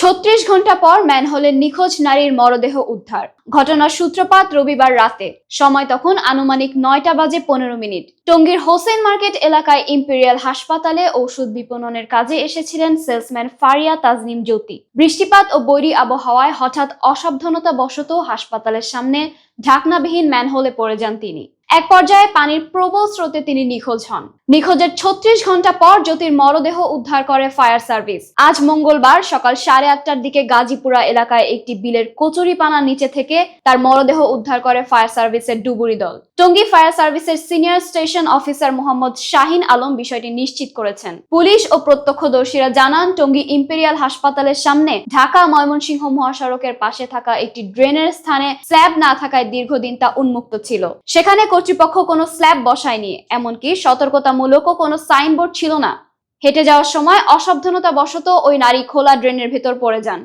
৩৬ ঘন্টা পর ম্যানহোলে নিখোঁজ নারীর মরদেহ উদ্ধার। ঘটনার সূত্রপাত রবিবার রাতে। সময় তখন আনুমানিক ৯টা বাজে ১৫ মিনিট। টঙ্গীর হোসেন মার্কেট এলাকায় ইম্পেরিয়াল হাসপাতালে ঔষধ বিপণনের কাজে এসেছিলেন সেলসম্যান ফারিয়া তাজনিম জ্যোতি। বৃষ্টিপাত ও বৈরী আবহাওয়ায় হঠাৎ অসাবধানতাবশত হাসপাতালের সামনে ঢাকনাবিহীন ম্যানহোলে পড়ে যান তিনি। এক পর্যায়ে পানির প্রবল স্রোতে তিনি নিখোঁজ হন। নিখোঁজের ৩৬ ঘন্টা পর জ্যোতির মরদেহ উদ্ধার করে ফায়ার সার্ভিস। আজ মঙ্গলবার সকাল ৮:৩০টার দিকে গাজীপুরা এলাকায় একটি বিলের কচুরিপানার নিচে থেকে তার মরদেহ উদ্ধার করে ফায়ার সার্ভিসের ডুবুরি দল। টঙ্গী ফায়ার সার্ভিসের senior station officer Mohammad Shahin Alam বিষয়টি নিশ্চিত করেছেন। পুলিশ ও প্রত্যক্ষদর্শীরা জানান, টঙ্গী ইম্পেরিয়াল হাসপাতালের সামনে ঢাকা ময়মনসিংহ মহাসড়কের পাশে থাকা একটি ড্রেনের স্থানে স্ল্যাব না থাকায় দীর্ঘদিন তা উন্মুক্ত ছিল। সেখানে কর্তৃপক্ষ কোনো স্ল্যাব বসায়নি, এমনকি সতর্কতামূলকও কোনো সাইনবোর্ড ছিল না। হেঁটে যাওয়ার সময় অসাবধানতাবশত ওই নারী খোলা ড্রেনের ভেতর পড়ে যান।